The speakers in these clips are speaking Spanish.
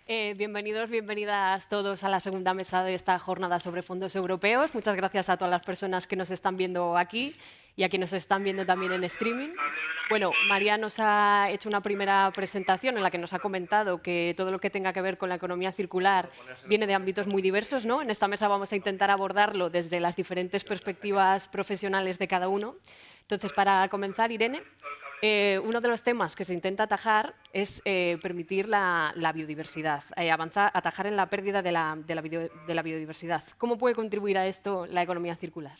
Bienvenidos, bienvenidas todos a la segunda mesa de esta jornada sobre fondos europeos. Muchas gracias a todas las personas que nos están viendo aquí y a quienes nos están viendo también en streaming. Bueno, María nos ha hecho una primera presentación en la que nos ha comentado que todo lo que tenga que ver con la economía circular viene de ámbitos muy diversos, ¿no? En esta mesa vamos a intentar abordarlo desde las diferentes perspectivas profesionales de cada uno. Entonces, para comenzar, Irene, uno de los temas que se intenta atajar es permitir la biodiversidad, atajar en la pérdida de la biodiversidad. ¿Cómo puede contribuir a esto la economía circular?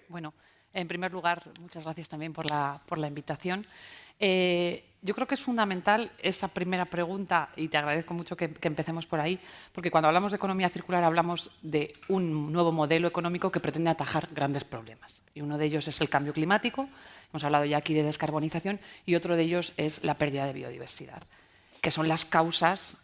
Bueno, en primer lugar, muchas gracias también por la invitación. Yo creo que es fundamental esa primera pregunta y te agradezco mucho que empecemos por ahí, porque cuando hablamos de economía circular hablamos de un nuevo modelo económico que pretende atajar grandes problemas. Y uno de ellos es el cambio climático, hemos hablado ya aquí de descarbonización, y otro de ellos es la pérdida de biodiversidad, que son las causas,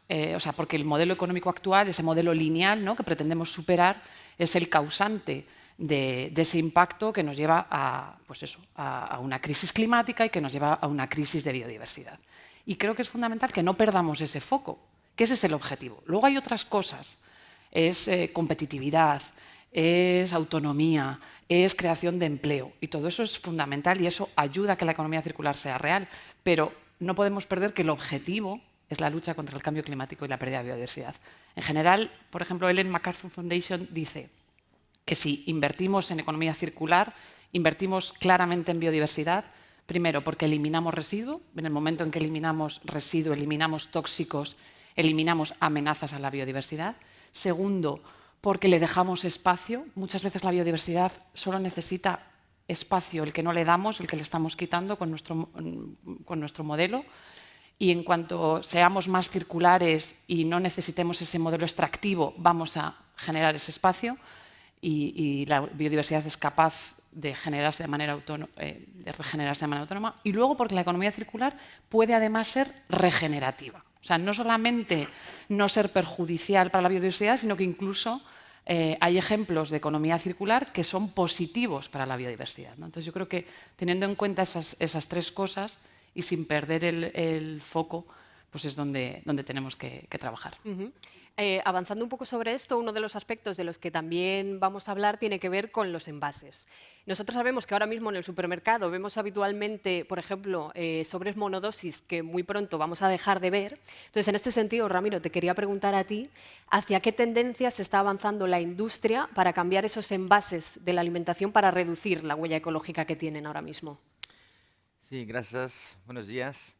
porque el modelo económico actual, ese modelo lineal, ¿no?, que pretendemos superar, es el causante de ese impacto que nos lleva a una crisis climática y que nos lleva a una crisis de biodiversidad. Y creo que es fundamental que no perdamos ese foco, que ese es el objetivo. Luego hay otras cosas, es competitividad, es autonomía, es creación de empleo, y todo eso es fundamental y eso ayuda a que la economía circular sea real, pero no podemos perder que el objetivo es la lucha contra el cambio climático y la pérdida de biodiversidad. En general, por ejemplo, Ellen MacArthur Foundation dice que si invertimos en economía circular, invertimos claramente en biodiversidad, primero porque eliminamos residuo, en el momento en que eliminamos residuo, eliminamos tóxicos, eliminamos amenazas a la biodiversidad. Segundo, porque le dejamos espacio. Muchas veces la biodiversidad solo necesita espacio, el que no le damos, el que le estamos quitando con nuestro modelo. Y en cuanto seamos más circulares y no necesitemos ese modelo extractivo, vamos a generar ese espacio y la biodiversidad es capaz de regenerarse de manera autónoma. Y luego porque la economía circular puede además ser regenerativa. O sea, no solamente no ser perjudicial para la biodiversidad, sino que incluso hay ejemplos de economía circular que son positivos para la biodiversidad, ¿no? Entonces yo creo que teniendo en cuenta esas tres cosas y sin perder el foco, pues es donde tenemos que trabajar. Avanzando un poco sobre esto, uno de los aspectos de los que también vamos a hablar tiene que ver con los envases. Nosotros sabemos que ahora mismo en el supermercado vemos habitualmente, por ejemplo, sobres monodosis que muy pronto vamos a dejar de ver. Entonces, en este sentido, Ramiro, te quería preguntar a ti, ¿hacia qué tendencias está avanzando la industria para cambiar esos envases de la alimentación para reducir la huella ecológica que tienen ahora mismo? Sí, gracias. Buenos días.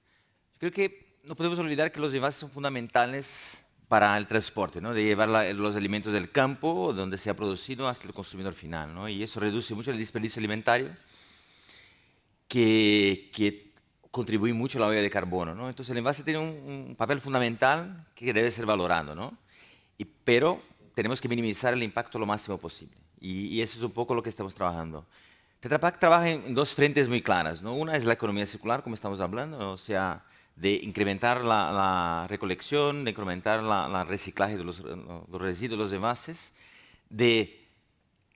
Yo creo que no podemos olvidar que los envases son fundamentales para el transporte, ¿no? De llevar los alimentos del campo, donde se ha producido, hasta el consumidor final, ¿no? Y eso reduce mucho el desperdicio alimentario, que contribuye mucho a la huella de carbono, ¿no? Entonces el envase tiene un papel fundamental que debe ser valorado, ¿no? Pero tenemos que minimizar el impacto lo máximo posible. Y eso es un poco lo que estamos trabajando. Tetra Pak trabaja en dos frentes muy claras, ¿no? Una es la economía circular, como estamos hablando, o sea, de incrementar la recolección, de incrementar el reciclaje de los residuos, los envases, de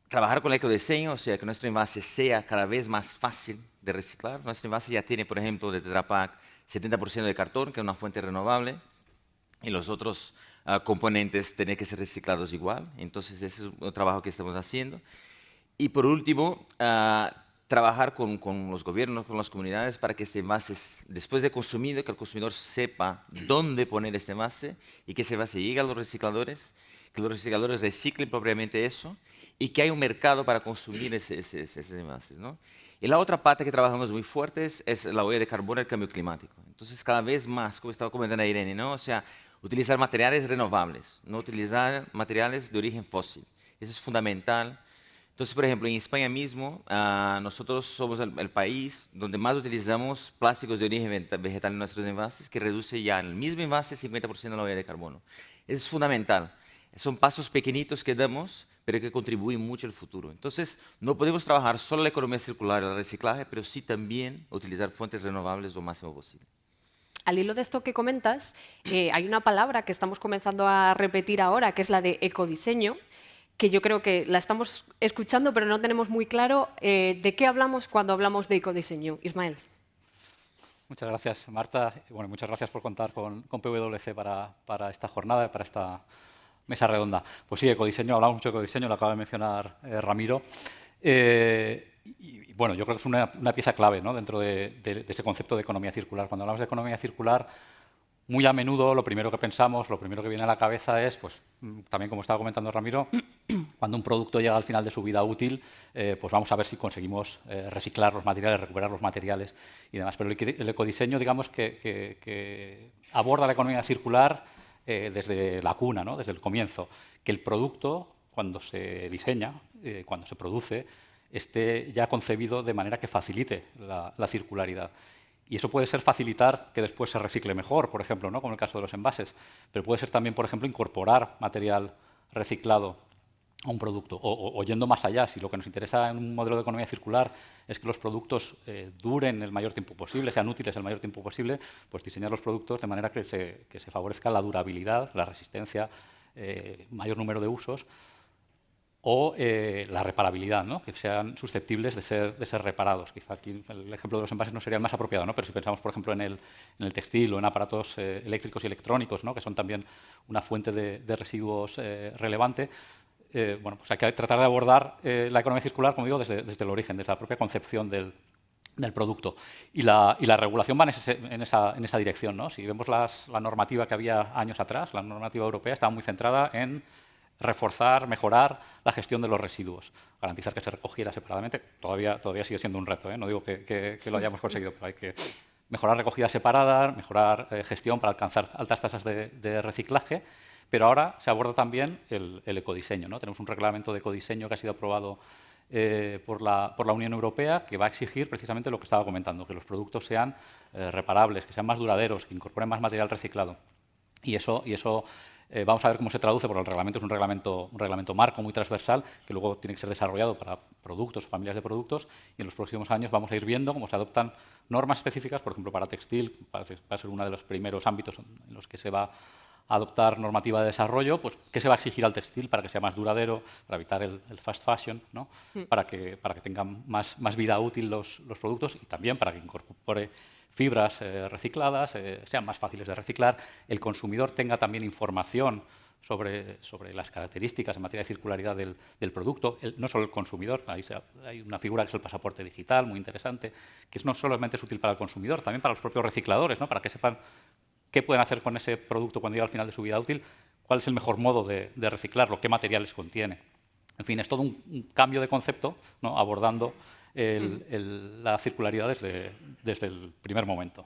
trabajar con el ecodiseño, o sea, que nuestro envase sea cada vez más fácil de reciclar. Nuestro envase ya tiene, por ejemplo, de Tetra Pak 70% de cartón, que es una fuente renovable, y los otros componentes tienen que ser reciclados igual. Entonces, ese es un trabajo que estamos haciendo. Y por último, trabajar con los gobiernos, con las comunidades, para que este envase, después de consumido, que el consumidor sepa dónde poner este envase y que ese envase llegue a los recicladores, que los recicladores reciclen propiamente eso y que haya un mercado para consumir esos envases, ¿no? Y la otra parte que trabajamos muy fuerte es la huella de carbono y el cambio climático. Entonces, cada vez más, como estaba comentando Irene, ¿no? O sea, utilizar materiales renovables, no utilizar materiales de origen fósil. Eso es fundamental. Entonces, por ejemplo, en España mismo, nosotros somos el país donde más utilizamos plásticos de origen vegetal en nuestros envases, que reduce ya en el mismo envase 50% de la huella de carbono. Eso es fundamental. Son pasos pequeñitos que damos, pero que contribuyen mucho al futuro. Entonces, no podemos trabajar solo la economía circular y el reciclaje, pero sí también utilizar fuentes renovables lo máximo posible. Al hilo de esto que comentas, hay una palabra que estamos comenzando a repetir ahora, que es la de ecodiseño, que yo creo que la estamos escuchando, pero no tenemos muy claro de qué hablamos cuando hablamos de ecodiseño. Ismael. Muchas gracias, Marta. Bueno, muchas gracias por contar con PwC para esta jornada, para esta mesa redonda. Pues sí, ecodiseño, hablamos mucho de ecodiseño, lo acaba de mencionar Ramiro. Y bueno, yo creo que es una pieza clave, ¿no?, dentro de ese concepto de economía circular. Cuando hablamos de economía circular, muy a menudo lo primero que pensamos, lo primero que viene a la cabeza es, pues también como estaba comentando Ramiro, cuando un producto llega al final de su vida útil, pues vamos a ver si conseguimos reciclar los materiales, recuperar los materiales y demás. Pero el ecodiseño, digamos, que aborda la economía circular desde la cuna, ¿no?, desde el comienzo. Que el producto, cuando se diseña, cuando se produce, esté ya concebido de manera que facilite la circularidad. Y eso puede ser facilitar que después se recicle mejor, por ejemplo, ¿no?, como en el caso de los envases. Pero puede ser también, por ejemplo, incorporar material reciclado a un producto. O yendo más allá, si lo que nos interesa en un modelo de economía circular es que los productos duren el mayor tiempo posible, sean útiles el mayor tiempo posible, pues diseñar los productos de manera que se favorezca la durabilidad, la resistencia, mayor número de usos, o la reparabilidad, ¿no?, que sean susceptibles de ser reparados. Quizá aquí el ejemplo de los envases no sería el más apropiado, ¿no?, pero si pensamos, por ejemplo, en el textil o en aparatos eléctricos y electrónicos, ¿no?, que son también una fuente de residuos relevante, bueno, pues hay que tratar de abordar la economía circular, como digo, desde el origen, desde la propia concepción del producto. Y la regulación va en esa dirección, ¿no? Si vemos la normativa que había años atrás, la normativa europea estaba muy centrada en reforzar, mejorar la gestión de los residuos, garantizar que se recogiera separadamente. Todavía sigue siendo un reto, ¿eh? No digo que lo hayamos conseguido, pero hay que mejorar recogida separada, mejorar gestión para alcanzar altas tasas de reciclaje. Pero ahora se aborda también el ecodiseño, ¿no? Tenemos un reglamento de ecodiseño que ha sido aprobado por la Unión Europea, que va a exigir precisamente lo que estaba comentando, que los productos sean reparables, que sean más duraderos, que incorporen más material reciclado. Y eso vamos a ver cómo se traduce, porque el reglamento es un reglamento marco muy transversal, que luego tiene que ser desarrollado para productos, familias de productos, y en los próximos años vamos a ir viendo cómo se adoptan normas específicas, por ejemplo, para textil, va a ser uno de los primeros ámbitos en los que se va a adoptar normativa de desarrollo, pues qué se va a exigir al textil para que sea más duradero, para evitar el fast fashion, ¿no?, para que tengan más vida útil los productos, y también para que incorpore fibras recicladas, sean más fáciles de reciclar, el consumidor tenga también información sobre las características en materia de circularidad del producto. No solo el consumidor, hay una figura que es el pasaporte digital, muy interesante, que no solamente es útil para el consumidor, también para los propios recicladores, ¿no?, para que sepan qué pueden hacer con ese producto cuando llega al final de su vida útil, cuál es el mejor modo de reciclarlo, qué materiales contiene. En fin, es todo un cambio de concepto, ¿no?, abordando la circularidad desde el primer momento.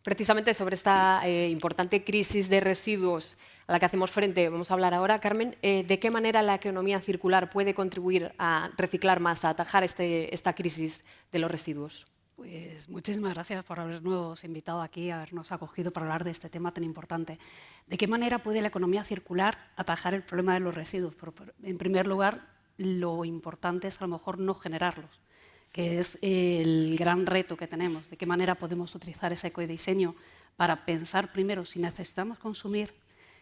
Precisamente sobre esta importante crisis de residuos a la que hacemos frente, vamos a hablar ahora, Carmen. ¿De qué manera la economía circular puede contribuir a reciclar más, a atajar esta crisis de los residuos? Pues muchísimas gracias por habernos invitado aquí, habernos acogido para hablar de este tema tan importante. ¿De qué manera puede la economía circular atajar el problema de los residuos? En primer lugar, lo importante es a lo mejor no generarlos, que es el gran reto que tenemos. ¿De qué manera podemos utilizar ese ecodiseño para pensar primero si necesitamos consumir?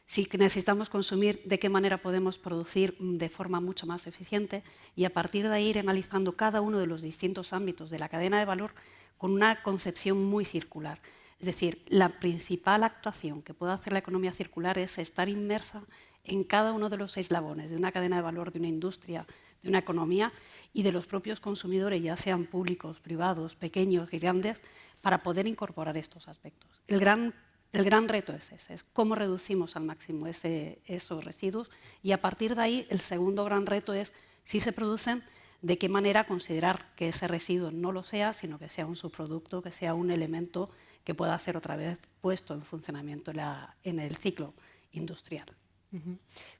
Si necesitamos consumir, ¿de qué manera podemos producir de forma mucho más eficiente? Y a partir de ahí ir analizando cada uno de los distintos ámbitos de la cadena de valor con una concepción muy circular. Es decir, la principal actuación que puede hacer la economía circular es estar inmersa en cada uno de los eslabones de una cadena de valor, de una industria, de una economía y de los propios consumidores, ya sean públicos, privados, pequeños y grandes, para poder incorporar estos aspectos. El gran reto es ese, es cómo reducimos al máximo esos residuos, y a partir de ahí el segundo gran reto es, si se producen, de qué manera considerar que ese residuo no lo sea, sino que sea un subproducto, que sea un elemento que pueda ser otra vez puesto en funcionamiento en el ciclo industrial.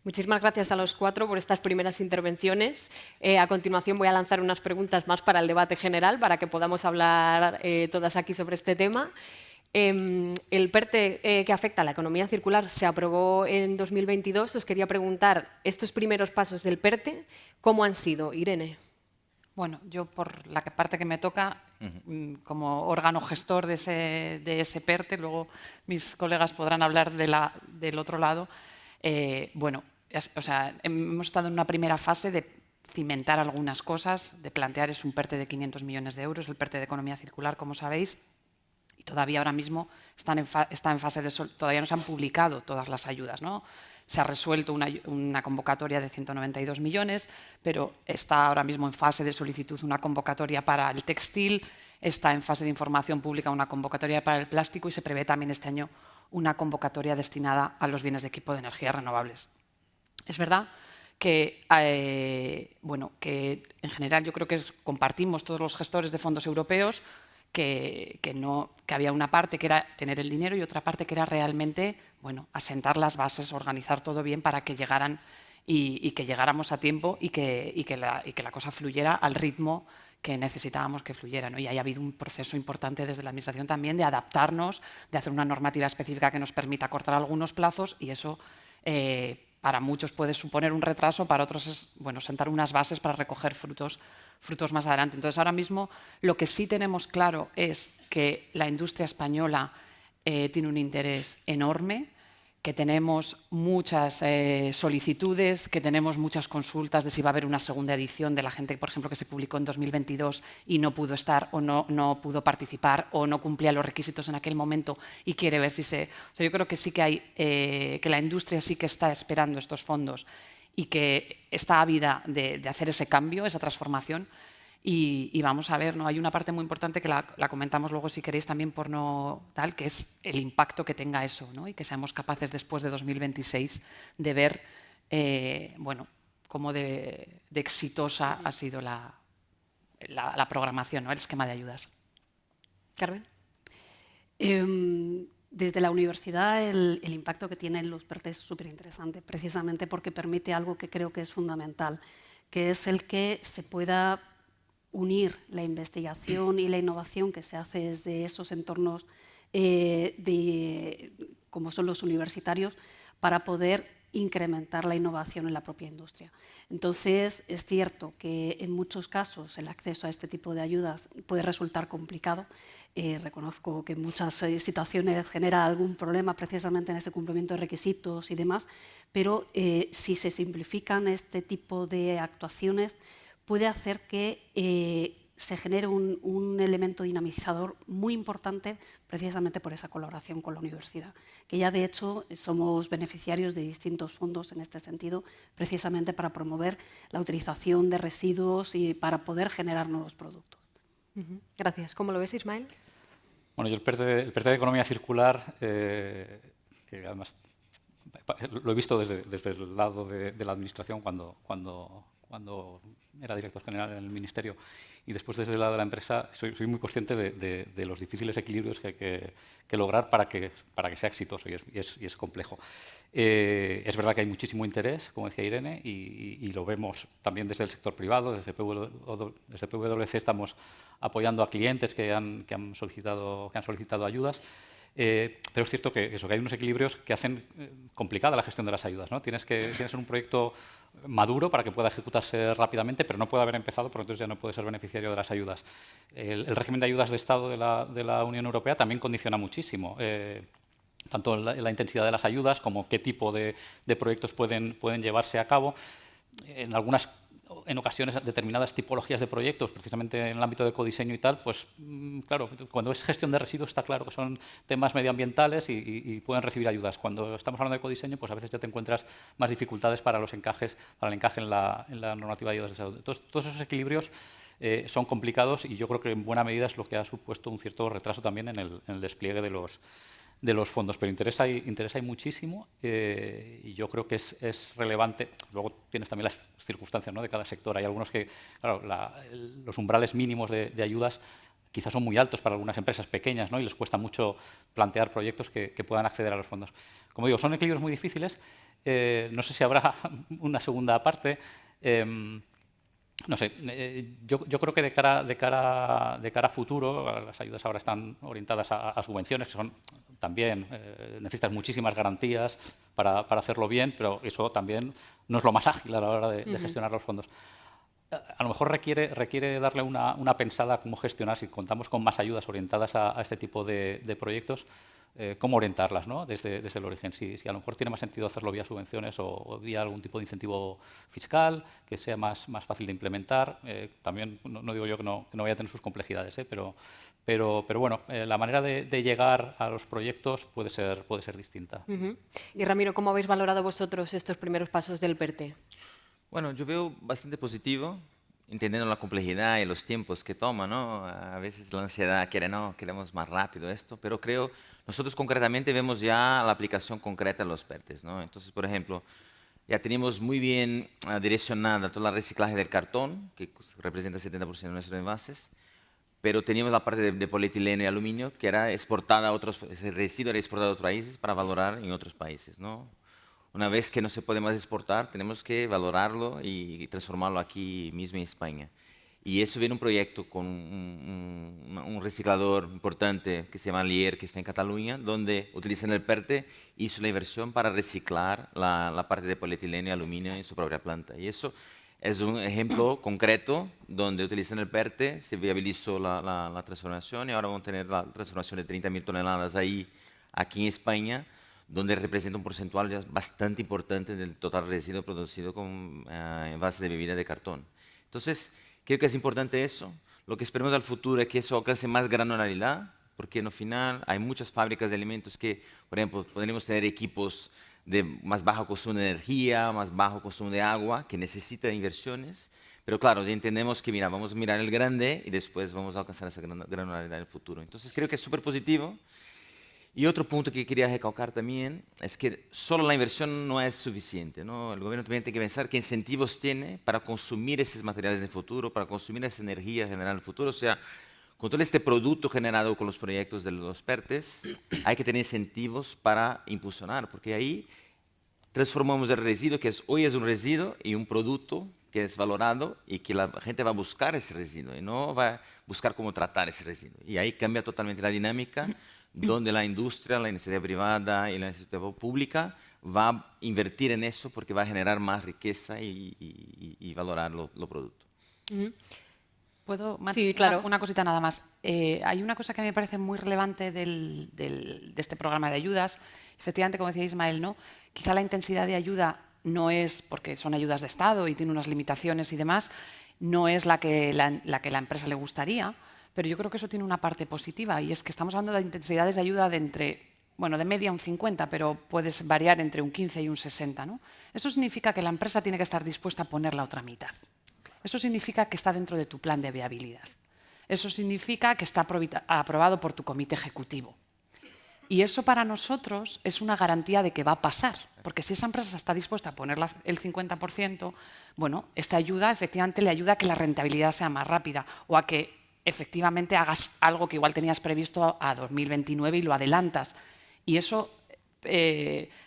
Muchísimas gracias a los cuatro por estas primeras intervenciones. A continuación voy a lanzar unas preguntas más para el debate general, para que podamos hablar todas aquí sobre este tema. El PERTE que afecta a la economía circular se aprobó en 2022. Os quería preguntar, estos primeros pasos del PERTE, ¿cómo han sido? Irene. Bueno, yo por la parte que me toca, como órgano gestor de ese PERTE, luego mis colegas podrán hablar del otro lado. Bueno, o sea, hemos estado en una primera fase de cimentar algunas cosas, de plantear, es un PERTE de 500 millones de euros, el PERTE de economía circular, como sabéis. Todavía ahora mismo está en fase de todavía no se han publicado todas las ayudas, ¿no? Se ha resuelto una convocatoria de 192 millones, pero está ahora mismo en fase de solicitud una convocatoria para el textil, está en fase de información pública una convocatoria para el plástico y se prevé también este año una convocatoria destinada a los bienes de equipo de energías renovables. Es verdad que, que en general yo creo que compartimos todos los gestores de fondos europeos que había una parte que era tener el dinero y otra parte que era realmente asentar las bases, organizar todo bien para que llegaran y que llegáramos a tiempo y que la cosa fluyera al ritmo que necesitábamos que fluyera, ¿no? Y ahí ha habido un proceso importante desde la Administración también de adaptarnos, de hacer una normativa específica que nos permita cortar algunos plazos y eso para muchos puede suponer un retraso, para otros es sentar unas bases para recoger frutos más adelante. Entonces, ahora mismo lo que sí tenemos claro es que la industria española tiene un interés enorme, que tenemos muchas solicitudes, que tenemos muchas consultas de si va a haber una segunda edición de la gente, por ejemplo, que se publicó en 2022 y no pudo estar o no pudo participar o no cumplía los requisitos en aquel momento y quiere ver si se... O sea, yo creo que sí que hay, que la industria sí que está esperando estos fondos y que está ávida de hacer ese cambio, esa transformación. Y vamos a ver, ¿no? Hay una parte muy importante que la comentamos luego si queréis también por no tal, que es el impacto que tenga eso, ¿no? Y que seamos capaces después de 2026 de ver cómo de exitosa ha sido la programación, ¿no? El esquema de ayudas. Carmen. Desde la universidad el impacto que tienen los PERTE es súper interesante, precisamente porque permite algo que creo que es fundamental, que es el que se pueda unir la investigación y la innovación que se hace desde esos entornos como son los universitarios para poder incrementar la innovación en la propia industria. Entonces, es cierto que en muchos casos el acceso a este tipo de ayudas puede resultar complicado. Reconozco que en muchas situaciones genera algún problema precisamente en ese cumplimiento de requisitos y demás, pero si se simplifican este tipo de actuaciones, puede hacer que se genere un elemento dinamizador muy importante precisamente por esa colaboración con la universidad, que ya de hecho somos beneficiarios de distintos fondos en este sentido, precisamente para promover la utilización de residuos y para poder generar nuevos productos. Gracias. ¿Cómo lo ves, Ismael? Bueno, yo el PERTE de economía circular, que además lo he visto desde el lado de la administración cuando era director general en el Ministerio y después desde el lado de la empresa, soy muy consciente de los difíciles equilibrios que hay que lograr para que sea exitoso y es complejo. Es verdad que hay muchísimo interés, como decía Irene, y lo vemos también desde el sector privado, desde PwC estamos apoyando a clientes que han solicitado ayudas. Pero es cierto que hay unos equilibrios que hacen complicada la gestión de las ayudas, ¿no? Tienes que ser un proyecto maduro para que pueda ejecutarse rápidamente, pero no puede haber empezado, porque entonces ya no puede ser beneficiario de las ayudas. El régimen de ayudas de Estado de la Unión Europea también condiciona muchísimo, tanto la intensidad de las ayudas como qué tipo de proyectos pueden llevarse a cabo. En ocasiones, determinadas tipologías de proyectos, precisamente en el ámbito de ecodiseño y tal, pues claro, cuando es gestión de residuos está claro que son temas medioambientales y pueden recibir ayudas. Cuando estamos hablando de ecodiseño, pues a veces ya te encuentras más dificultades para el encaje en la normativa de ayudas de salud. Entonces, todos esos equilibrios son complicados y yo creo que en buena medida es lo que ha supuesto un cierto retraso también en el despliegue de los fondos, pero interés hay muchísimo y yo creo que es relevante. Luego tienes también las circunstancias, ¿no?, de cada sector. Hay algunos que, claro, los umbrales mínimos de ayudas quizás son muy altos para algunas empresas pequeñas, ¿no?, y les cuesta mucho plantear proyectos que puedan acceder a los fondos. Como digo, son equilibrios muy difíciles. No sé si habrá una segunda parte. No sé, yo creo que de cara a futuro, las ayudas ahora están orientadas a subvenciones, que son también, necesitas muchísimas garantías para hacerlo bien, pero eso también no es lo más ágil a la hora de gestionar los fondos. A lo mejor requiere darle una pensada a cómo gestionar, si contamos con más ayudas orientadas a este tipo de proyectos, cómo orientarlas, ¿no? Desde el origen. Si a lo mejor tiene más sentido hacerlo vía subvenciones o vía algún tipo de incentivo fiscal que sea más fácil de implementar. También no digo yo que no vaya a tener sus complejidades, pero bueno, la manera de llegar a los proyectos puede ser distinta. Y Ramiro, ¿cómo habéis valorado vosotros estos primeros pasos del PERTE? Bueno, yo veo bastante positivo, entendiendo la complejidad y los tiempos que toma, ¿no? A veces la ansiedad quiere, no, queremos más rápido esto, pero creo, nosotros concretamente vemos ya la aplicación concreta de los PERTES, ¿no? Entonces, por ejemplo, ya tenemos muy bien direccionada toda la reciclaje del cartón, que representa 70% de nuestros envases, pero teníamos la parte de polietileno y aluminio que era exportada a otros, ese residuo era exportado a otros países para valorar en otros países, ¿no? Una vez que no se puede más exportar, tenemos que valorarlo y transformarlo aquí mismo en España. Y eso viene un proyecto con un reciclador importante que se llama Lier, que está en Cataluña, donde utilizando el PERTE hizo la inversión para reciclar la parte de polietileno y aluminio en su propia planta. Y eso es un ejemplo concreto donde utilizando el PERTE se viabilizó la transformación y ahora vamos a tener la transformación de 30.000 toneladas aquí en España, donde representa un porcentaje ya bastante importante del total residuo producido con envases de bebida de cartón. Entonces, creo que es importante eso. Lo que esperamos al futuro es que eso alcance más granularidad, porque en el final hay muchas fábricas de alimentos que, por ejemplo, podríamos tener equipos de más bajo consumo de energía, más bajo consumo de agua, que necesitan inversiones. Pero claro, ya entendemos que, mira, vamos a mirar el grande y después vamos a alcanzar esa granularidad en el futuro. Entonces, creo que es súper positivo. Y otro punto que quería recalcar también es que solo la inversión no es suficiente, ¿no? El gobierno también tiene que pensar qué incentivos tiene para consumir esos materiales en el futuro, para consumir esa energía generada en el futuro. O sea, con todo este producto generado con los proyectos de los PERTES, hay que tener incentivos para impulsionar, porque ahí transformamos el residuo, que hoy es un residuo, y un producto que es valorado y que la gente va a buscar ese residuo y no va a buscar cómo tratar ese residuo. Y ahí cambia totalmente la dinámica, donde la industria, la iniciativa privada y la iniciativa pública va a invertir en eso porque va a generar más riqueza y valorar los productos. ¿Puedo Sí, claro. una cosita nada más? Hay una cosa que me parece muy relevante de este programa de ayudas. Efectivamente, como decía Ismael, ¿no? Quizá la intensidad de ayuda no es, porque son ayudas de Estado y tiene unas limitaciones y demás, no es la que la empresa le gustaría. Pero yo creo que eso tiene una parte positiva y es que estamos hablando de intensidades de ayuda de media un 50, pero puedes variar entre un 15 y un 60, ¿no? Eso significa que la empresa tiene que estar dispuesta a poner la otra mitad. Eso significa que está dentro de tu plan de viabilidad. Eso significa que está aprobado por tu comité ejecutivo. Y eso para nosotros es una garantía de que va a pasar, porque si esa empresa está dispuesta a poner el 50%, bueno, esta ayuda efectivamente le ayuda a que la rentabilidad sea más rápida o a que efectivamente hagas algo que igual tenías previsto a 2029 y lo adelantas. Y eso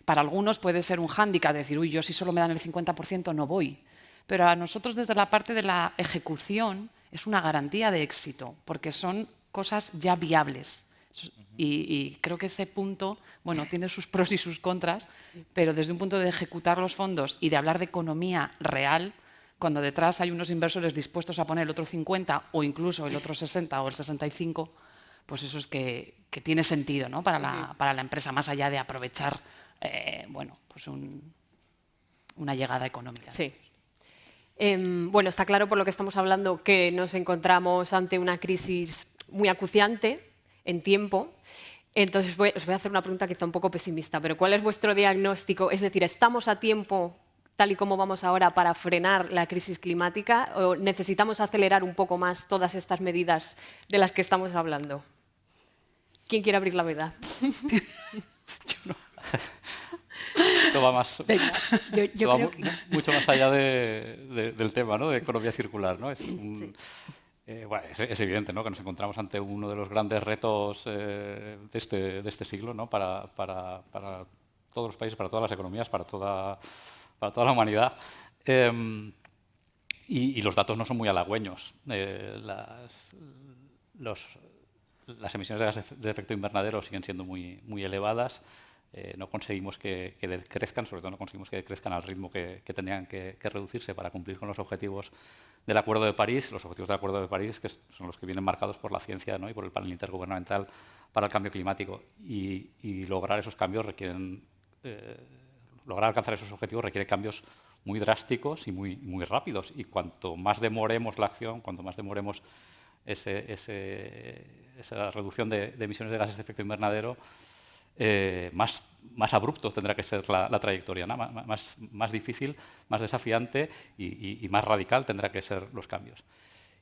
para algunos puede ser un hándicap, decir, uy, yo si solo me dan el 50% no voy. Pero a nosotros desde la parte de la ejecución es una garantía de éxito, porque son cosas ya viables. Y creo que ese punto, bueno, tiene sus pros y sus contras, pero desde un punto de ejecutar los fondos y de hablar de economía real, cuando detrás hay unos inversores dispuestos a poner el otro 50 o incluso el otro 60 o el 65, pues eso es que tiene sentido, ¿no? para la empresa, más allá de aprovechar pues una llegada económica. Sí. Bueno, está claro por lo que estamos hablando que nos encontramos ante una crisis muy acuciante en tiempo. Entonces, os voy a hacer una pregunta quizá un poco pesimista, pero ¿cuál es vuestro diagnóstico? Es decir, ¿estamos a tiempo, tal y como vamos ahora, para frenar la crisis climática o necesitamos acelerar un poco más todas estas medidas de las que estamos hablando? ¿Quién quiere abrir la veda? Esto va más, Yo creo que mucho más allá del tema, ¿no? De economía circular, ¿no? Es evidente, ¿no? Que nos encontramos ante uno de los grandes retos de este siglo, ¿no? Para todos los países, para todas las economías, para toda la humanidad. Y los datos no son muy halagüeños. Las emisiones de gases de efecto invernadero siguen siendo muy elevadas. no conseguimos que decrezcan, sobre todo no conseguimos que decrezcan al ritmo que tendrían que reducirse para cumplir con los objetivos del Acuerdo de París, los objetivos del Acuerdo de París, que son los que vienen marcados por la ciencia, ¿no?, y por el panel intergubernamental para el cambio climático. Y lograr esos cambios lograr alcanzar esos objetivos requiere cambios muy drásticos y muy rápidos. Y cuanto más demoremos la acción, cuanto más demoremos esa reducción de emisiones de gases de efecto invernadero, más abrupto tendrá que ser la trayectoria, ¿no?, más difícil, más desafiante y más radical tendrá que ser los cambios.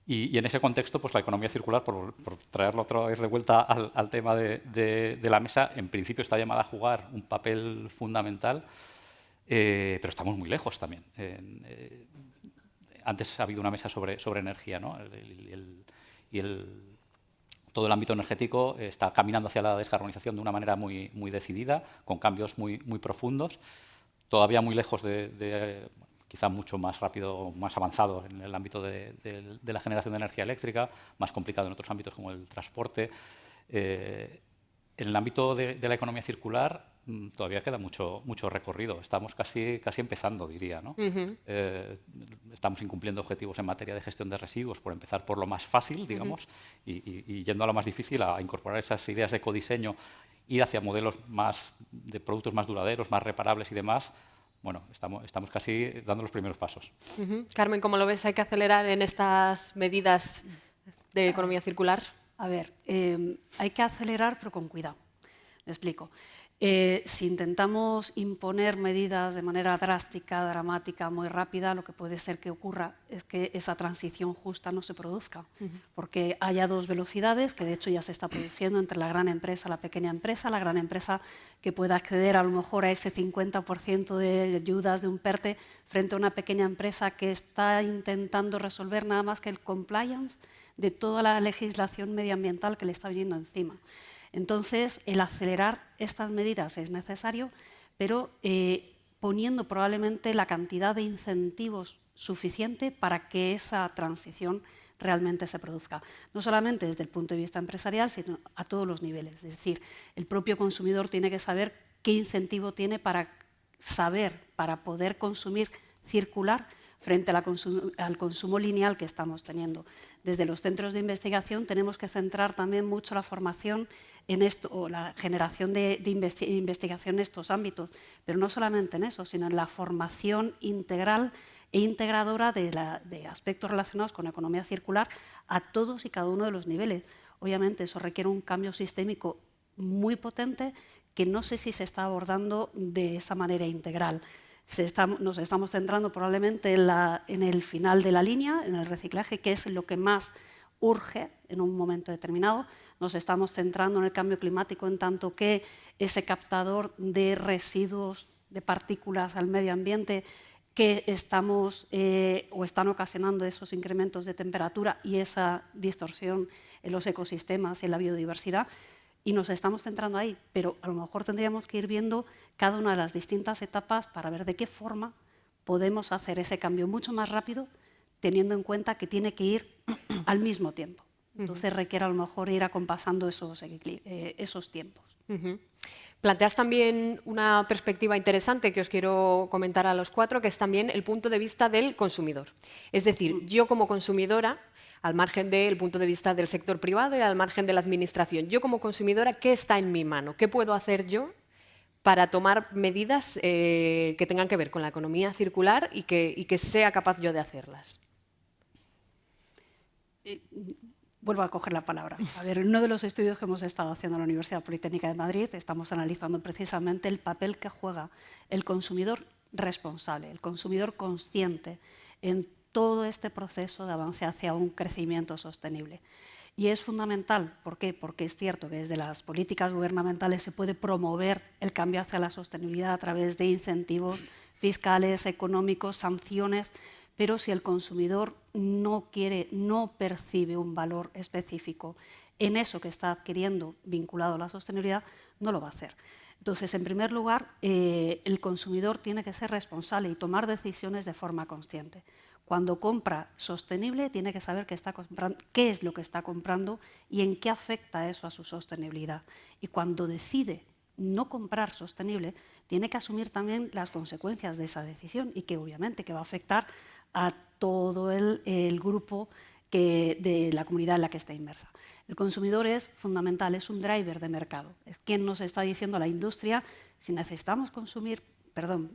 Y en ese contexto, pues la economía circular, por traerlo otra vez de vuelta al tema de la mesa, en principio está llamada a jugar un papel fundamental, pero estamos muy lejos también. Antes ha habido una mesa sobre energía, ¿no? Todo el ámbito energético está caminando hacia la descarbonización de una manera muy decidida, con cambios muy profundos, todavía muy lejos quizá mucho más rápido, más avanzado en el ámbito de la generación de energía eléctrica, más complicado en otros ámbitos como el transporte. En el ámbito de la economía circular todavía queda mucho recorrido. Estamos casi empezando, diría, ¿no? Estamos incumpliendo objetivos en materia de gestión de residuos, por empezar por lo más fácil, digamos, y yendo a lo más difícil, a incorporar esas ideas de ecodiseño, ir hacia modelos de productos más duraderos, más reparables y demás. Bueno, estamos casi dando los primeros pasos. Carmen, ¿cómo lo ves? ¿Hay que acelerar en estas medidas de economía circular? A ver, hay que acelerar, pero con cuidado. Me explico. Si intentamos imponer medidas de manera drástica, dramática, muy rápida, lo que puede ser que ocurra es que esa transición justa no se produzca, porque haya dos velocidades, que de hecho ya se está produciendo entre la gran empresa y la pequeña empresa. La gran empresa que pueda acceder a lo mejor a ese 50% de ayudas de un PERTE frente a una pequeña empresa que está intentando resolver nada más que el compliance de toda la legislación medioambiental que le está viniendo encima. Entonces, el acelerar estas medidas es necesario, pero poniendo probablemente la cantidad de incentivos suficiente para que esa transición realmente se produzca. No solamente desde el punto de vista empresarial, sino a todos los niveles. Es decir, el propio consumidor tiene que saber qué incentivo tiene para poder consumir circular frente al consumo lineal que estamos teniendo. Desde los centros de investigación tenemos que centrar también mucho la formación en esto, o la generación de investigación en estos ámbitos, pero no solamente en eso, sino en la formación integral e integradora de aspectos relacionados con la economía circular a todos y cada uno de los niveles. Obviamente eso requiere un cambio sistémico muy potente que no sé si se está abordando de esa manera integral. Nos estamos centrando probablemente en el final de la línea, en el reciclaje, que es lo que más urge en un momento determinado. Nos estamos centrando en el cambio climático, en tanto que ese captador de residuos, de partículas al medio ambiente que están ocasionando esos incrementos de temperatura y esa distorsión en los ecosistemas y en la biodiversidad. Y nos estamos centrando ahí, pero a lo mejor tendríamos que ir viendo cada una de las distintas etapas para ver de qué forma podemos hacer ese cambio mucho más rápido, teniendo en cuenta que tiene que ir al mismo tiempo. Entonces requiere a lo mejor ir acompasando esos tiempos. Planteas también una perspectiva interesante que os quiero comentar a los cuatro, que es también el punto de vista del consumidor. Es decir, yo como consumidora, al margen del punto de vista del sector privado y al margen de la administración, yo como consumidora, ¿qué está en mi mano? ¿Qué puedo hacer yo para tomar medidas que tengan que ver con la economía circular y que sea capaz yo de hacerlas? Vuelvo a coger la palabra. A ver, en uno de los estudios que hemos estado haciendo en la Universidad Politécnica de Madrid estamos analizando precisamente el papel que juega el consumidor responsable, el consumidor consciente en todo este proceso de avance hacia un crecimiento sostenible. Y es fundamental, ¿por qué? Porque es cierto que desde las políticas gubernamentales se puede promover el cambio hacia la sostenibilidad a través de incentivos fiscales, económicos, sanciones, pero si el consumidor no percibe un valor específico en eso que está adquiriendo vinculado a la sostenibilidad, no lo va a hacer. Entonces, en primer lugar, el consumidor tiene que ser responsable y tomar decisiones de forma consciente. Cuando compra sostenible, tiene que saber qué es lo que está comprando y en qué afecta eso a su sostenibilidad. Y cuando decide no comprar sostenible tiene que asumir también las consecuencias de esa decisión y que obviamente que va a afectar a todo el grupo de la comunidad en la que está inmersa. El consumidor es fundamental, es un driver de mercado, es quien nos está diciendo a la industria si necesitamos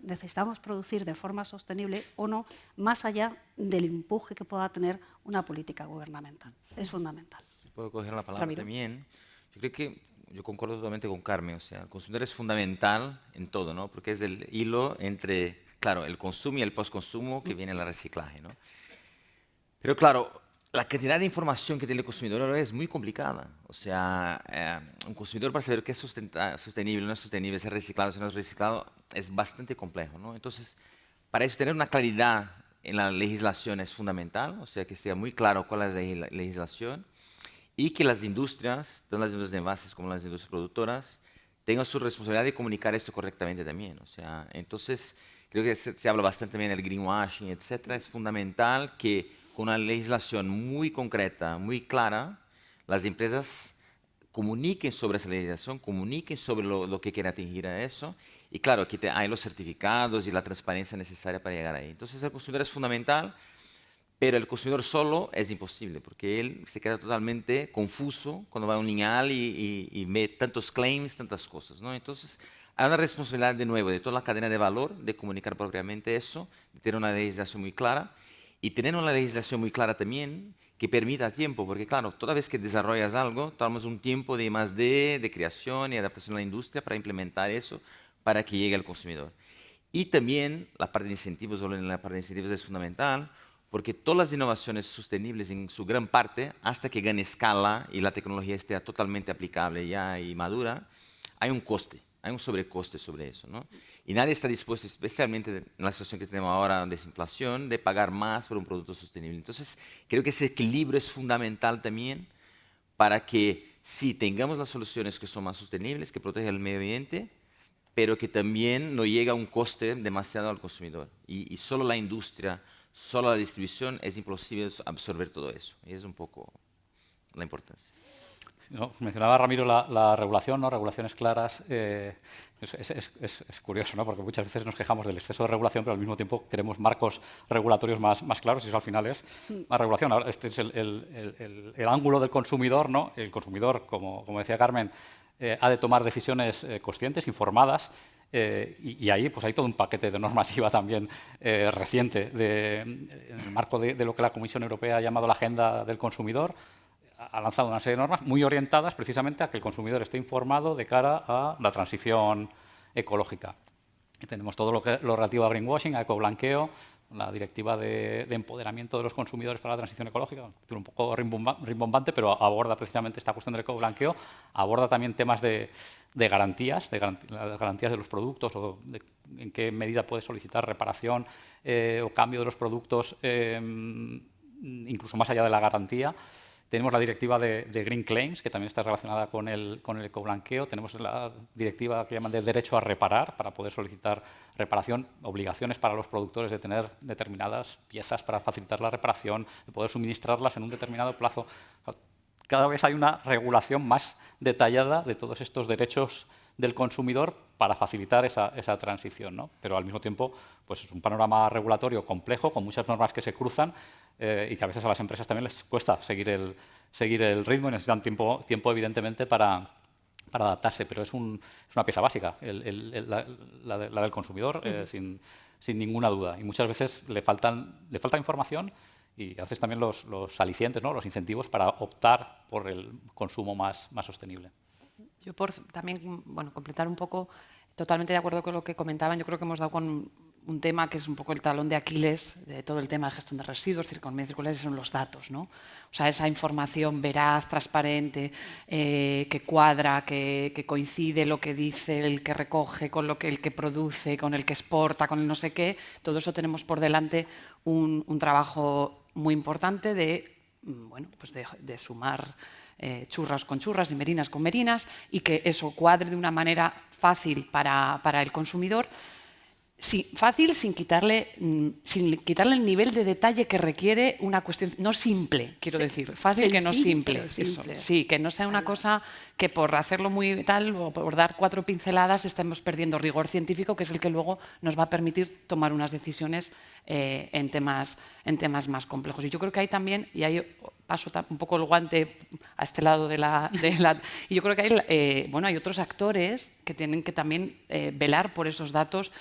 necesitamos producir de forma sostenible o no, más allá del empuje que pueda tener una política gubernamental. Es fundamental. Puedo coger la palabra Ramiro. también. Yo creo que yo concuerdo totalmente con Carmen. O sea, el consumidor es fundamental en todo, ¿no? Porque es el hilo entre, claro, el consumo y el postconsumo que viene el reciclaje, ¿no? Pero claro, la cantidad de información que tiene el consumidor ahora es muy complicada. O sea, un consumidor para saber qué es sostenible, no es sostenible, si es reciclado, si no es reciclado, es bastante complejo, ¿no? Entonces, para eso tener una claridad en la legislación es fundamental, o sea, que esté muy claro cuál es la legislación y que las industrias, tanto las industrias de envases como las industrias productoras, tengan su responsabilidad de comunicar esto correctamente también. O sea, entonces, creo que se habla bastante también del greenwashing, etcétera. Es fundamental que con una legislación muy concreta, muy clara, las empresas comuniquen sobre esa legislación, comuniquen sobre lo que quieren atingir a eso. Y claro, aquí hay los certificados y la transparencia necesaria para llegar ahí. Entonces, el consumidor es fundamental, pero el consumidor solo es imposible, porque él se queda totalmente confuso cuando va a un lineal y ve tantos claims, tantas cosas, ¿no? Entonces, hay una responsabilidad de nuevo de toda la cadena de valor de comunicar propiamente eso, de tener una legislación muy clara y tener una legislación muy clara también que permita tiempo, porque claro, toda vez que desarrollas algo, tomamos un tiempo de I+D, de creación y adaptación a la industria para implementar eso, para que llegue al consumidor. Y también la parte de incentivos, la parte de incentivos es fundamental, porque todas las innovaciones sostenibles en su gran parte, hasta que gane escala y la tecnología esté totalmente aplicable ya y madura, hay un coste, hay un sobrecoste sobre eso, ¿no? Y nadie está dispuesto, especialmente en la situación que tenemos ahora de inflación, de pagar más por un producto sostenible. Entonces, creo que ese equilibrio es fundamental también para que sí tengamos las soluciones que son más sostenibles, que protegen el medio ambiente, pero que también no llegue a un coste demasiado al consumidor. Y solo la industria, solo la distribución, es imposible absorber todo eso. Y es un poco la importancia. No, mencionaba Ramiro la regulación, ¿no? Regulaciones claras. Es curioso, ¿no? Porque muchas veces nos quejamos del exceso de regulación, pero al mismo tiempo queremos marcos regulatorios más claros y eso al final es más regulación. Ahora, este es el ángulo del consumidor, ¿no? El consumidor, como decía Carmen, ha de tomar decisiones conscientes, informadas, y ahí pues hay todo un paquete de normativa también reciente en el marco de lo que la Comisión Europea ha llamado la Agenda del Consumidor. Ha lanzado una serie de normas muy orientadas precisamente a que el consumidor esté informado de cara a la transición ecológica. Y tenemos todo lo relativo a greenwashing, a ecoblanqueo, la directiva de empoderamiento de los consumidores para la transición ecológica, un poco rimbombante, pero aborda precisamente esta cuestión del ecoblanqueo, aborda también temas de garantías, las garantías de los productos o en qué medida puede solicitar reparación o cambio de los productos, incluso más allá de la garantía. Tenemos la directiva de Green Claims, que también está relacionada con el ecoblanqueo. Tenemos la directiva que llaman de derecho a reparar, para poder solicitar reparación, obligaciones para los productores de tener determinadas piezas para facilitar la reparación, de poder suministrarlas en un determinado plazo. Cada vez hay una regulación más detallada de todos estos derechos del consumidor para facilitar esa transición, ¿no? Pero al mismo tiempo pues es un panorama regulatorio complejo, con muchas normas que se cruzan y que a veces a las empresas también les cuesta seguir el ritmo y necesitan tiempo evidentemente para adaptarse, pero es una pieza básica, la del consumidor, sin ninguna duda. Y muchas veces le falta información y a veces también los alicientes, ¿no? Los incentivos para optar por el consumo más sostenible. Yo por también completar un poco, totalmente de acuerdo con lo que comentaban, yo creo que hemos dado con un tema que es un poco el talón de Aquiles de todo el tema de gestión de residuos, economía circular, son los datos, ¿no? O sea, esa información veraz, transparente, que cuadra, que coincide lo que dice el que recoge con el que produce, con el que exporta, con el no sé qué, todo eso tenemos por delante un trabajo muy importante de sumar churras con churras y merinas con merinas y que eso cuadre de una manera fácil para el consumidor. Sí, fácil sin quitarle el nivel de detalle que requiere una cuestión, no simple, quiero decir, fácil que no simple. Eso, sí, que no sea una cosa que por hacerlo muy tal o por dar 4 pinceladas estemos perdiendo rigor científico, que es el que luego nos va a permitir tomar unas decisiones en temas más complejos. Y yo creo que hay también, y ahí paso un poco el guante a este lado y yo creo que hay otros actores que tienen que también velar por esos datos,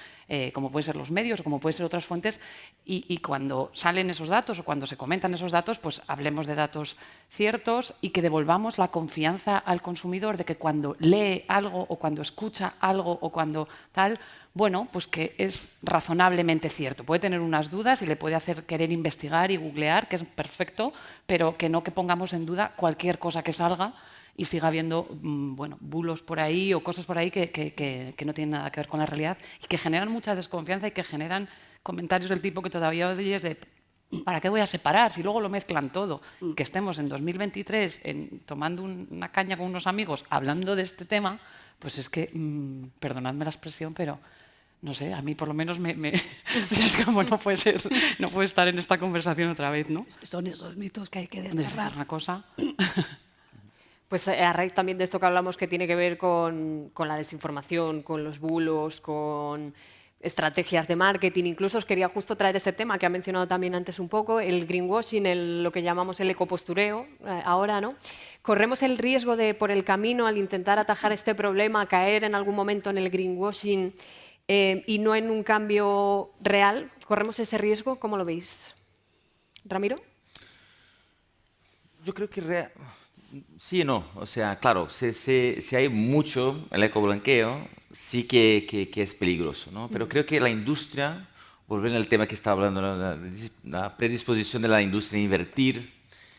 como pueden ser los medios o como pueden ser otras fuentes, y cuando salen esos datos o cuando se comentan esos datos, pues hablemos de datos ciertos y que devolvamos la confianza al consumidor de que cuando lee algo o cuando escucha algo o cuando tal, bueno, pues que es razonablemente cierto. Puede tener unas dudas y le puede hacer querer investigar y googlear, que es perfecto, pero que no que pongamos en duda cualquier cosa que salga y siga habiendo bulos por ahí o cosas por ahí que no tienen nada que ver con la realidad y que generan mucha desconfianza y que generan comentarios del tipo que todavía oyes de ¿para qué voy a separar si luego lo mezclan todo? Que estemos en 2023 tomando una caña con unos amigos hablando de este tema, pues es que, perdonadme la expresión, pero no sé, a mí por lo menos es como no puede estar en esta conversación otra vez, ¿no? Son esos mitos que hay que desterrar. Una cosa. Pues a raíz también de esto que hablamos que tiene que ver con la desinformación, con los bulos, con estrategias de marketing. Incluso os quería justo traer este tema que ha mencionado también antes un poco, el greenwashing, lo que llamamos el ecopostureo ahora, ¿no? Corremos el riesgo de, por el camino, al intentar atajar este problema, caer en algún momento en el greenwashing y no en un cambio real. ¿Corremos ese riesgo? ¿Cómo lo veis? ¿Ramiro? Yo creo que sí y no. O sea, claro, si hay mucho el ecoblanqueo, sí que es peligroso, ¿no? Pero creo que la industria, volviendo al tema que estaba hablando, la predisposición de la industria a invertir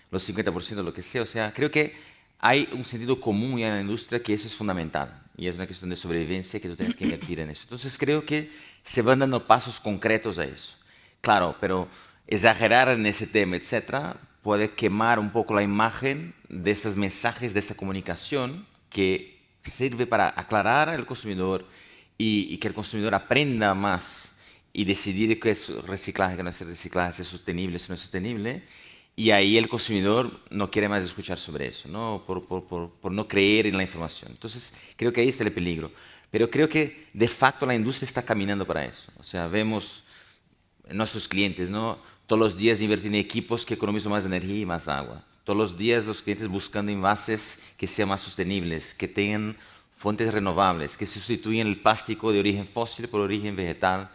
los 50% de lo que sea, o sea, creo que hay un sentido común ya en la industria que eso es fundamental y es una cuestión de sobrevivencia que tú tienes que invertir en eso. Entonces creo que se van dando pasos concretos a eso. Claro, pero exagerar en ese tema, etcétera, puede quemar un poco la imagen de estos mensajes, de esa comunicación que sirve para aclarar al consumidor y que el consumidor aprenda más y decidir qué es reciclaje, qué no es reciclaje, si es sostenible, si no es sostenible. Y ahí el consumidor no quiere más escuchar sobre eso, ¿no? Por no creer en la información. Entonces, creo que ahí está el peligro. Pero creo que, de facto, la industria está caminando para eso. O sea, vemos nuestros clientes, ¿no? Todos los días invertir en equipos que economizan más energía y más agua. Todos los días los clientes buscando envases que sean más sostenibles, que tengan fuentes renovables, que sustituyan el plástico de origen fósil por origen vegetal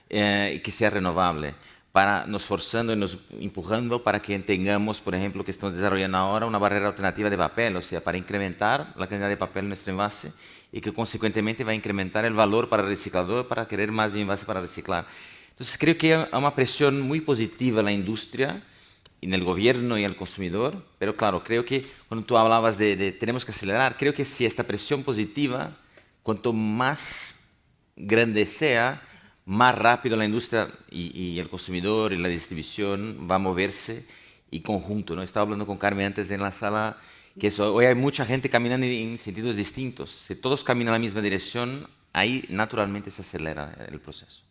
y que sea renovable. Para nos forzando y nos empujando para que tengamos, por ejemplo, que estamos desarrollando ahora una barrera alternativa de papel, o sea, para incrementar la cantidad de papel en nuestro envase y que consecuentemente va a incrementar el valor para el reciclador para querer más envase para reciclar. Entonces creo que hay una presión muy positiva en la industria, en el gobierno y al consumidor, pero claro, creo que cuando tú hablabas de tenemos que acelerar, creo que si esta presión positiva, cuanto más grande sea, más rápido la industria y el consumidor y la distribución va a moverse y conjunto, ¿no? Estaba hablando con Carmen antes en la sala que hoy hay mucha gente caminando en sentidos distintos. Si todos caminan en la misma dirección, ahí naturalmente se acelera el proceso.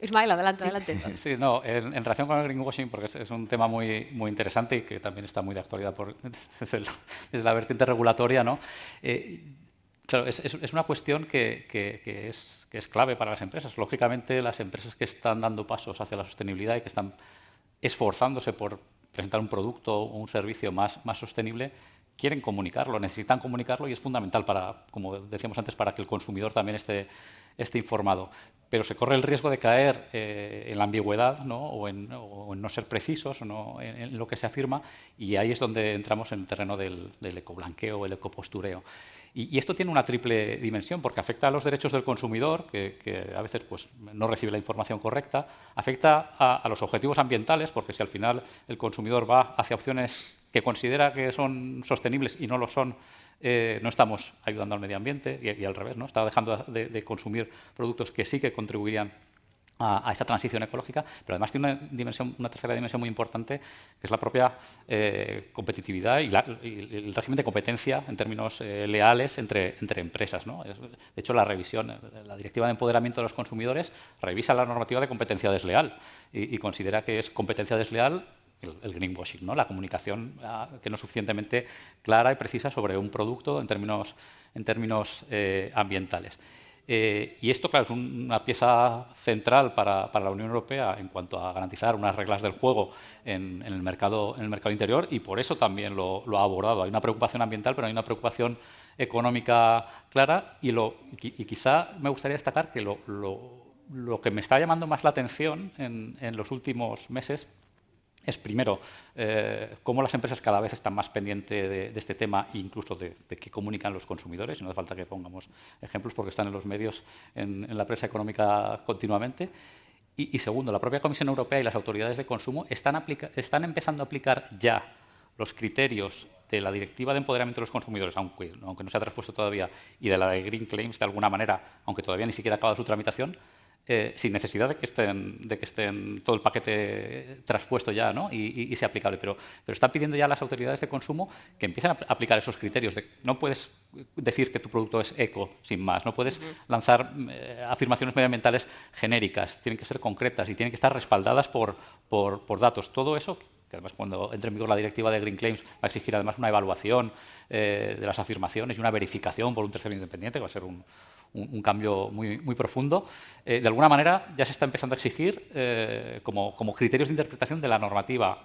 Ismael, adelante, adelante. Sí, no, en relación con el greenwashing, porque es un tema muy interesante y que también está muy de actualidad desde la vertiente regulatoria, ¿no? Claro, es una cuestión que es clave para las empresas. Lógicamente, las empresas que están dando pasos hacia la sostenibilidad y que están esforzándose por presentar un producto o un servicio más sostenible, quieren comunicarlo, necesitan comunicarlo y es fundamental para, como decíamos antes, para que el consumidor también esté informado. Pero se corre el riesgo de caer en la ambigüedad, ¿no? o en no ser precisos o en lo que se afirma, y ahí es donde entramos en el terreno del ecoblanqueo o el ecopostureo. Y esto tiene una triple dimensión, porque afecta a los derechos del consumidor, que a veces pues, no recibe la información correcta, afecta a los objetivos ambientales, porque si al final el consumidor va hacia opciones que considera que son sostenibles y no lo son, no estamos ayudando al medio ambiente y al revés, ¿no? Está dejando de consumir productos que sí que contribuirían a esa transición ecológica, pero además tiene una tercera dimensión muy importante, que es la propia competitividad y el régimen de competencia en términos leales entre empresas, ¿no? De hecho, la Directiva de Empoderamiento de los Consumidores revisa la normativa de competencia desleal y considera que es competencia desleal el greenwashing, ¿no? La comunicación que no es suficientemente clara y precisa sobre un producto en términos ambientales. Y esto, claro, es una pieza central para la Unión Europea en cuanto a garantizar unas reglas del juego en el mercado interior, y por eso también lo ha abordado. Hay una preocupación ambiental, pero hay una preocupación económica clara, y quizá me gustaría destacar que lo que me está llamando más la atención en los últimos meses es, primero, cómo las empresas cada vez están más pendientes de este tema, incluso de qué comunican los consumidores, y no hace falta que pongamos ejemplos porque están en los medios, en la prensa económica continuamente. Y segundo, la propia Comisión Europea y las autoridades de consumo están empezando a aplicar ya los criterios de la Directiva de Empoderamiento de los Consumidores, aunque no se ha traspuesto todavía, y de la de Green Claims, de alguna manera, aunque todavía ni siquiera ha acabado su tramitación, sin necesidad de que estén todo el paquete traspuesto ya, ¿no? y sea aplicable. Pero están pidiendo ya a las autoridades de consumo que empiecen a aplicar esos criterios. No puedes decir que tu producto es eco sin más, no puedes lanzar afirmaciones medioambientales genéricas, tienen que ser concretas y tienen que estar respaldadas por datos. Todo eso, que además cuando entre en vigor la directiva de Green Claims va a exigir además una evaluación de las afirmaciones y una verificación por un tercero independiente, que va a ser un cambio muy profundo. De alguna manera ya se está empezando a exigir como criterios de interpretación de la normativa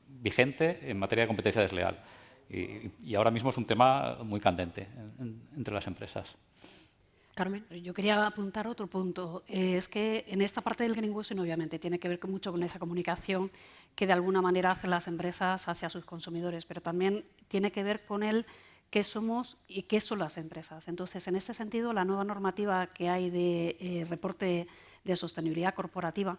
vigente en materia de competencia desleal. Y ahora mismo es un tema muy candente entre las empresas. Carmen. Yo quería apuntar otro punto. Es que en esta parte del greenwashing obviamente tiene que ver mucho con esa comunicación que de alguna manera hacen las empresas hacia sus consumidores, pero también tiene que ver con el qué somos y qué son las empresas. Entonces, en este sentido, la nueva normativa que hay de reporte de sostenibilidad corporativa,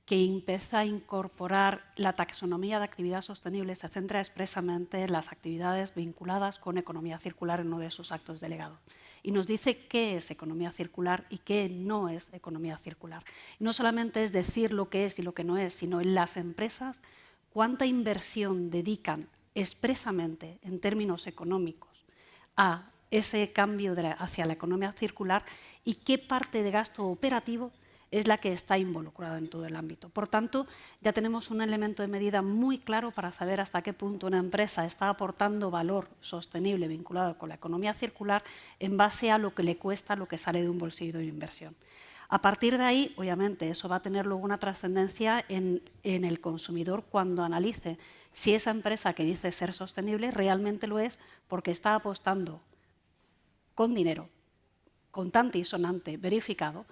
que empieza a incorporar la taxonomía de actividad sostenible, se centra expresamente en las actividades vinculadas con economía circular en uno de sus actos delegados. Y nos dice qué es economía circular y qué no es economía circular. Y no solamente es decir lo que es y lo que no es, sino en las empresas cuánta inversión dedican expresamente en términos económicos a ese cambio hacia la economía circular y qué parte de gasto operativo es la que está involucrada en todo el ámbito. Por tanto, ya tenemos un elemento de medida muy claro para saber hasta qué punto una empresa está aportando valor sostenible vinculado con la economía circular en base a lo que le cuesta, lo que sale de un bolsillo de inversión. A partir de ahí, obviamente, eso va a tener luego una trascendencia en el consumidor cuando analice si esa empresa que dice ser sostenible realmente lo es porque está apostando con dinero, contante y sonante, verificado,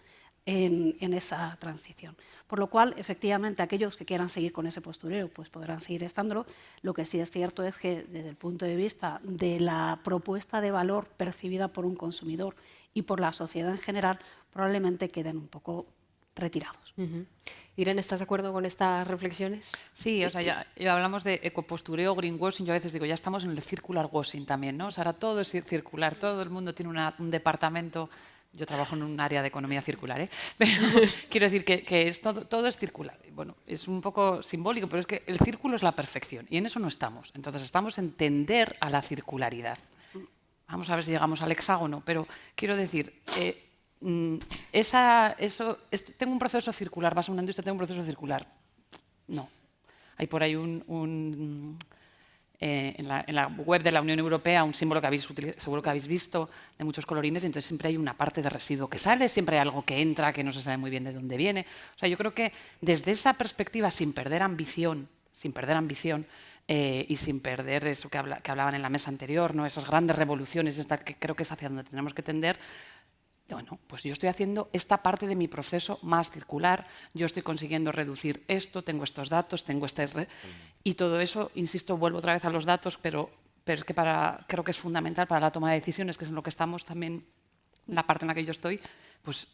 en esa transición. Por lo cual, efectivamente, aquellos que quieran seguir con ese postureo pues podrán seguir estándolo. Lo que sí es cierto es que, desde el punto de vista de la propuesta de valor percibida por un consumidor y por la sociedad en general, probablemente queden un poco retirados. Irene, ¿estás de acuerdo con estas reflexiones? Sí, o sea, ya hablamos de ecopostureo, greenwashing. Yo a veces digo, ya estamos en el circular washing también, ¿no? O sea, ahora todo es circular, todo el mundo tiene un departamento. Yo trabajo en un área de economía circular, pero quiero decir que todo es circular. Bueno, es un poco simbólico, pero es que el círculo es la perfección y en eso no estamos. Entonces estamos en tender a la circularidad. Vamos a ver si llegamos al hexágono, pero quiero decir, tengo un proceso circular, vas a una industria, tengo un proceso circular. No. Hay por ahí en la web de la Unión Europea un símbolo que seguro que habéis visto, de muchos colorines, y entonces siempre hay una parte de residuo que sale, siempre hay algo que entra que no se sabe muy bien de dónde viene. O sea, yo creo que desde esa perspectiva, sin perder ambición y sin perder eso que hablaban en la mesa anterior, ¿no? Esas grandes revoluciones, que creo que es hacia donde tenemos que tender. Bueno, pues yo estoy haciendo esta parte de mi proceso más circular, yo estoy consiguiendo reducir esto, tengo estos datos, tengo y todo eso, insisto, vuelvo otra vez a los datos, pero es que creo que es fundamental para la toma de decisiones, que es en lo que estamos también, la parte en la que yo estoy, pues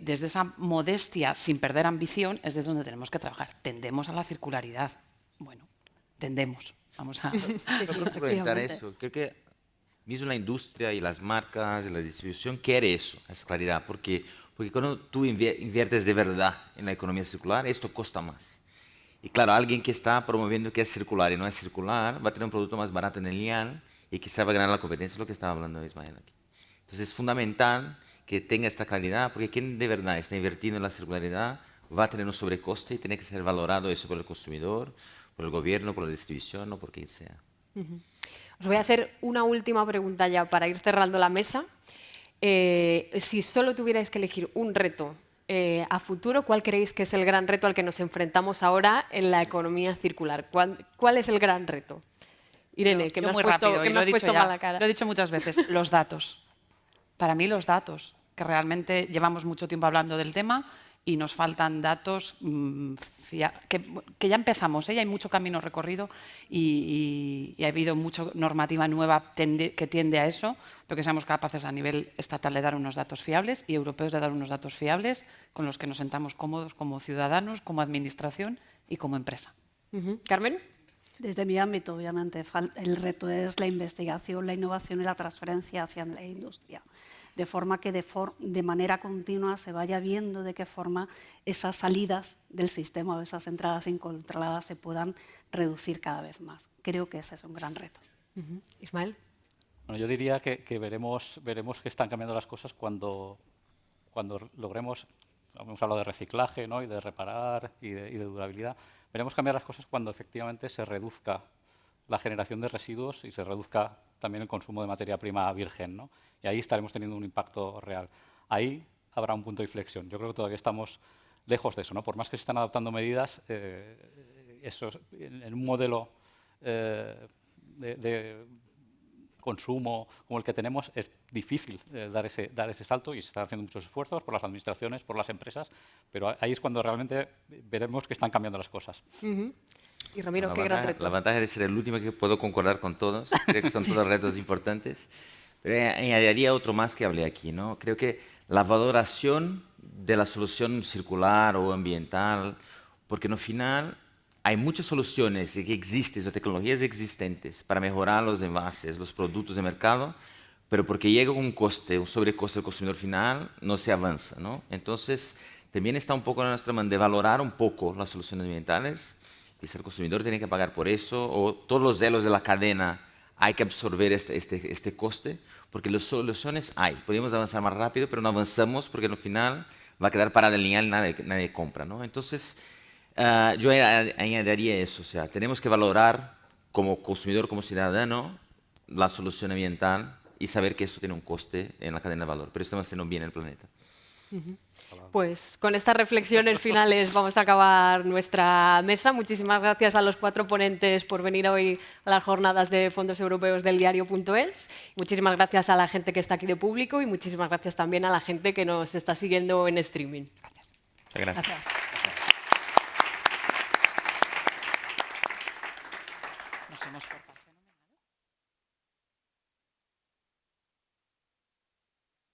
desde esa modestia, sin perder ambición, es desde donde tenemos que trabajar. Tendemos a la circularidad. Bueno, tendemos. Vamos a... Quiero complementar eso. Creo que mismo la industria y las marcas y la distribución quiere eso, esa claridad, porque Porque cuando tú inviertes de verdad en la economía circular, esto cuesta más. Y claro, alguien que está promoviendo que es circular y no es circular, va a tener un producto más barato en el lineal y quizá va a ganar la competencia, es lo que estaba hablando Ismael aquí. Entonces es fundamental que tenga esta calidad, porque quien de verdad está invirtiendo en la circularidad va a tener un sobrecoste y tiene que ser valorado eso por el consumidor, por el gobierno, por la distribución o por quien sea. Os voy a hacer una última pregunta ya para ir cerrando la mesa. Si solo tuvierais que elegir un reto a futuro, ¿cuál creéis que es el gran reto al que nos enfrentamos ahora en la economía circular? ¿Cuál es el gran reto? Irene, que me has muy puesto, rápido, que y me lo has he dicho puesto ya, mala cara. lo he dicho muchas veces, los datos. Para mí los datos, que realmente llevamos mucho tiempo hablando del tema y nos faltan datos que ya empezamos, ya hay mucho camino recorrido y ha habido mucha normativa nueva que tiende a eso, pero que seamos capaces a nivel estatal de dar unos datos fiables y europeos de dar unos datos fiables con los que nos sentamos cómodos como ciudadanos, como administración y como empresa. Carmen. Desde mi ámbito, obviamente, el reto es la investigación, la innovación y la transferencia hacia la industria, de forma que de manera continua se vaya viendo de qué forma esas salidas del sistema o esas entradas incontroladas se puedan reducir cada vez más. Creo que ese es un gran reto. Ismael. Bueno, yo diría que veremos que están cambiando las cosas cuando logremos, hemos hablado de reciclaje, ¿no? Y de reparar y de durabilidad. Veremos cambiar las cosas cuando efectivamente se reduzca la generación de residuos y se reduzca también el consumo de materia prima virgen, ¿no? Y ahí estaremos teniendo un impacto real. Ahí habrá un punto de inflexión. Yo creo que todavía estamos lejos de eso, ¿no? Por más que se están adoptando medidas, eso en un modelo de consumo como el que tenemos es difícil dar ese salto y se están haciendo muchos esfuerzos por las administraciones, por las empresas, pero ahí es cuando realmente veremos que están cambiando las cosas. Y Ramiro, qué gran reto. La ventaja de ser el último que puedo concordar con todos, creo que son todos retos importantes, pero añadiría otro más que hablé aquí, ¿no? Creo que la valoración de la solución circular o ambiental, porque en el final hay muchas soluciones que existen, o tecnologías existentes para mejorar los envases, los productos de mercado, pero porque llega un coste, un sobrecoste al consumidor final, no se avanza, ¿no? Entonces, también está un poco en nuestra mano de valorar un poco las soluciones ambientales, y si el consumidor tiene que pagar por eso, o todos los elos de la cadena hay que absorber este coste, porque las soluciones hay. Podemos avanzar más rápido, pero no avanzamos porque al final va a quedar parada el lineal y nadie compra, ¿no? Entonces, yo añadiría eso, o sea, tenemos que valorar como consumidor, como ciudadano, la solución ambiental y saber que esto tiene un coste en la cadena de valor, pero estamos haciendo bien el planeta. Pues con estas reflexiones finales vamos a acabar nuestra mesa. Muchísimas gracias a los 4 ponentes por venir hoy a las jornadas de fondos europeos del diario.es. Muchísimas gracias a la gente que está aquí de público y muchísimas gracias también a la gente que nos está siguiendo en streaming. Gracias. Gracias. Nos hemos cortado.